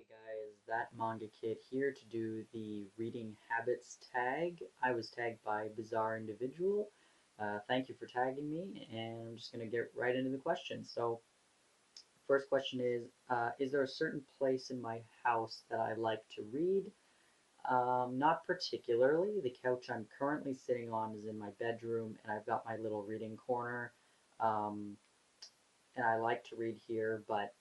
Guys, that manga kid here to do the reading habits tag. I was tagged by Bizarre Individual. Thank you for tagging me, and I'm just going to get right into the question. So, first question is there a certain place in my house that I like to read? Not particularly. The couch I'm currently sitting on is in my bedroom, and I've got my little reading corner. Um, and I like to read here, but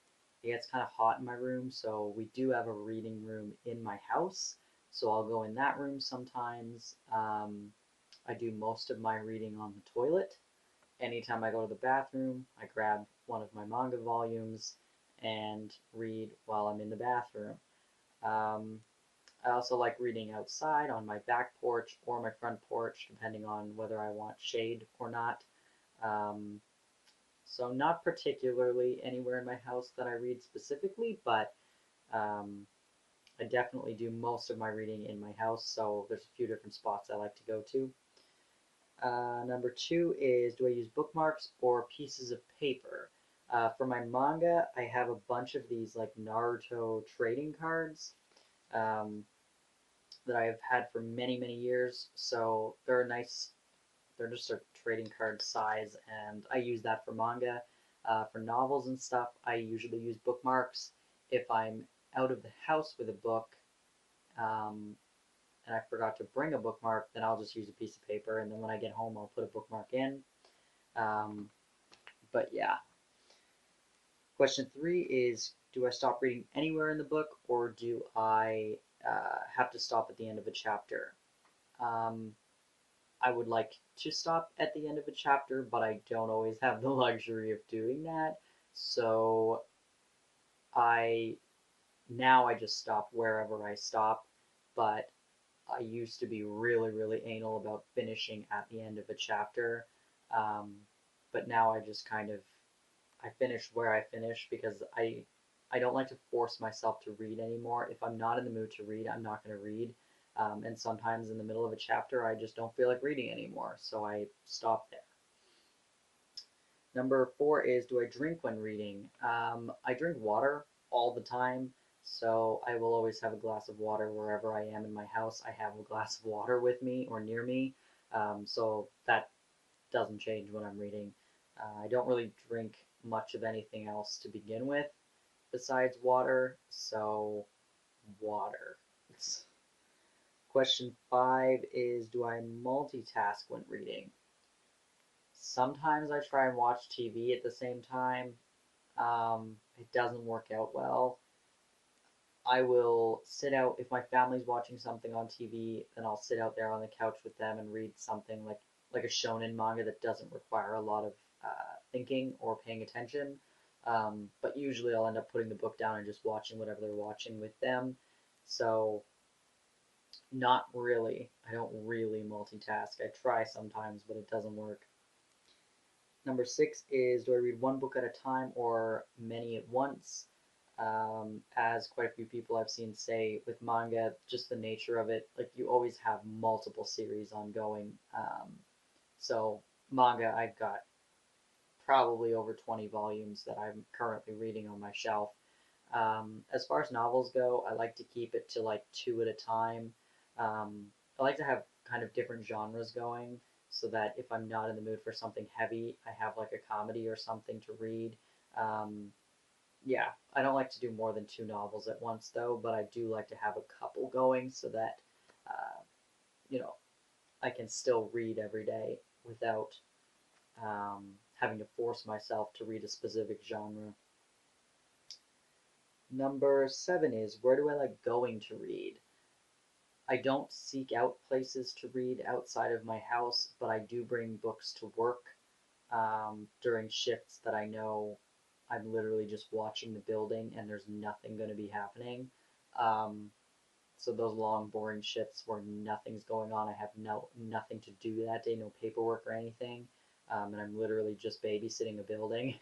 it gets kind of hot in my room, so we do have a reading room in my house, so I'll go in that room sometimes. I do most of my reading on the toilet. Anytime I go to the bathroom, I grab one of my manga volumes and read while I'm in the bathroom. Um, I also like reading outside on my back porch or my front porch, depending on whether I want shade or not. Um, so not particularly anywhere in my house that I read specifically, but um, I definitely do most of my reading in my house. So there's a few different spots I like to go to. Number two is, do I use bookmarks or pieces of paper? For my manga, I have a bunch of these like Naruto trading cards um, that I've had for many, many years. So they're nice. They're just a trading card size, and I use that for manga. For novels and stuff, I usually use bookmarks. If I'm out of the house with a book um, and I forgot to bring a bookmark, then I'll just use a piece of paper, and then when I get home, I'll put a bookmark in. Um, but yeah. Question three is, do I stop reading anywhere in the book, or do I have to stop at the end of a chapter? Um, I would like to stop at the end of a chapter, but I don't always have the luxury of doing that. So I I just stop wherever I stop, but I used to be really, really anal about finishing at the end of a chapter. Um, but now I just kind of I finish where I finish because I don't like to force myself to read anymore. If I'm not in the mood to read, I'm not going to read. And sometimes in the middle of a chapter, I just don't feel like reading anymore, so I stop there. Number four is, do I drink when reading? I drink water all the time, so I will always have a glass of water wherever I am in my house. I have a glass of water with me or near me, so that doesn't change when I'm reading. I don't really drink much of anything else to begin with besides water, so water. Question five is, do I multitask when reading? Sometimes I try and watch TV at the same time. It doesn't work out well. I will sit out if my family's watching something on TV, then I'll sit out there on the couch with them and read something like a shonen manga that doesn't require a lot of thinking or paying attention. But usually I'll end up putting the book down and just watching whatever they're watching with them. So not really. I don't really multitask. I try sometimes, but it doesn't work. Number six is, do I read one book at a time or many at once? As quite a few people I've seen say with manga, just the nature of it, like you always have multiple series ongoing. So manga, I've got probably over 20 volumes that I'm currently reading on my shelf. As far as novels go, I like to keep it to like two at a time. I like to have kind of different genres going so that if I'm not in the mood for something heavy, I have like a comedy or something to read. Um, yeah, I don't like to do more than two novels at once though, but I do like to have a couple going so that, uh, you know, I can still read every day without having to force myself to read a specific genre. Number seven is, where do I like going to read? I don't seek out places to read outside of my house, but I do bring books to work during shifts that I know I'm literally just watching the building and there's nothing going to be happening. Um, so those long, boring shifts where nothing's going on, I have nothing to do that day, no paperwork or anything, and I'm literally just babysitting a building.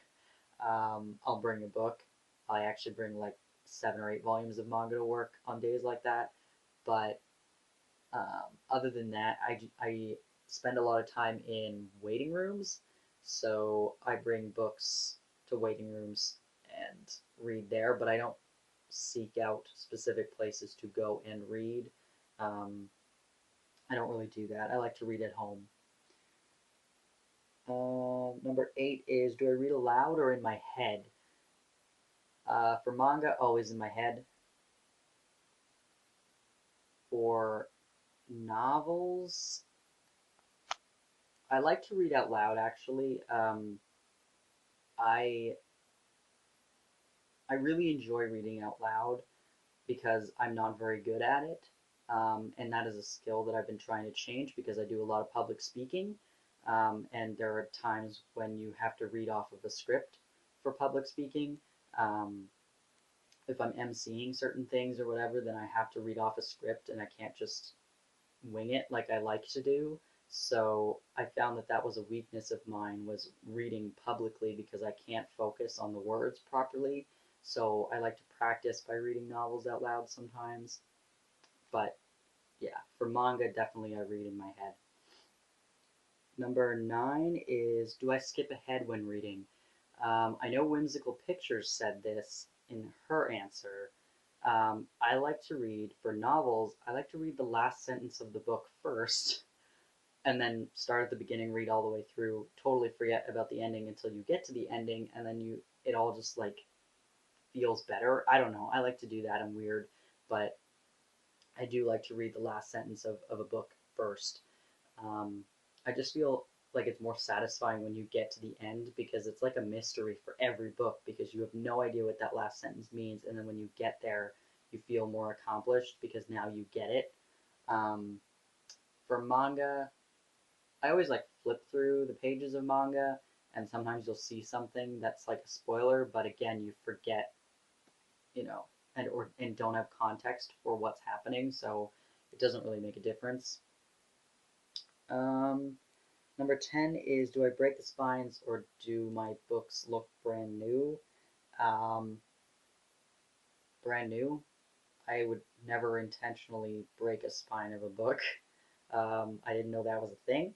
I'll bring a book. I actually bring like 7 or 8 volumes of manga to work on days like that. But other than that, I spend a lot of time in waiting rooms. So I bring books to waiting rooms and read there, but I don't seek out specific places to go and read. Um, I don't really do that. I like to read at home. Number 8 is, do I read aloud or in my head? For manga, always in my head. For novels, I like to read out loud actually. I I really enjoy reading out loud because I'm not very good at it. And that is a skill that I've been trying to change because I do a lot of public speaking. And there are times when you have to read off of a script for public speaking. Um, if I'm emceeing certain things or whatever, then I have to read off a script and I can't just wing it like I like to do. So I found that that was a weakness of mine, was reading publicly because I can't focus on the words properly. So I like to practice by reading novels out loud sometimes. But yeah, for manga, definitely I read in my head. Number 9 is, do I skip ahead when reading? I know Whimsical Pictures said this in her answer. I like to read, for novels, I like to read the last sentence of the book first and then start at the beginning, read all the way through, totally forget about the ending until you get to the ending, and then it all just like feels better. I don't know. I like to do that. I'm weird, but I do like to read the last sentence of a book first. Um, I just feel like it's more satisfying when you get to the end because it's like a mystery for every book because you have no idea what that last sentence means, and then when you get there, you feel more accomplished because now you get it. Um, for manga, I always like flip through the pages of manga, and sometimes you'll see something that's like a spoiler, but again, you forget, you know, and don't have context for what's happening, so it doesn't really make a difference. Um, Number 10 is, do I break the spines or do my books look brand new? Um, Brand new. I would never intentionally break a spine of a book. I didn't know that was a thing.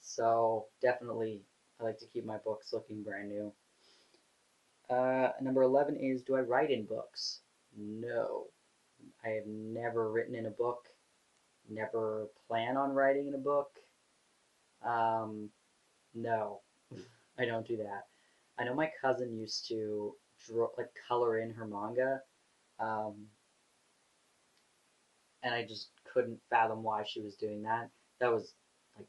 So definitely, I like to keep my books looking brand new. Number 11 is, do I write in books? No. I have never written in a book, never plan on writing in a book. Um, no, I don't do that. I know my cousin used to draw, like color in her manga, um, and I just couldn't fathom why she was doing that. That was like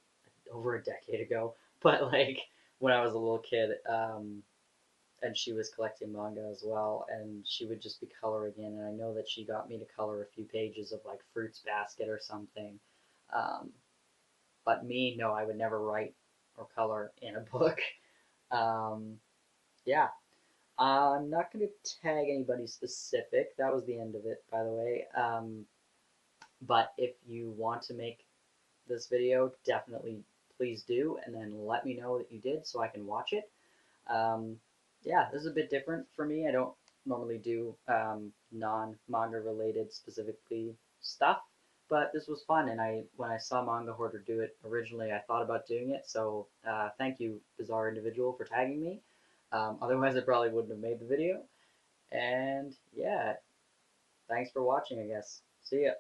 over a decade ago, but like when I was a little kid, and she was collecting manga as well, and she would just be coloring in, and I know that she got me to color a few pages of like Fruits Basket or something. Um, but me, no, I would never write or color in a book. Um, yeah, I'm not going to tag anybody specific. That was the end of it, by the way. But if you want to make this video, definitely please do, and then let me know that you did so I can watch it. Um, yeah, this is a bit different for me. I don't normally do non-manga related specifically stuff, but this was fun, and when I saw Manga Hoarder do it originally, I thought about doing it. So thank you, Bizarre Individual, for tagging me. Otherwise, I probably wouldn't have made the video. And yeah, thanks for watching, I guess. See ya.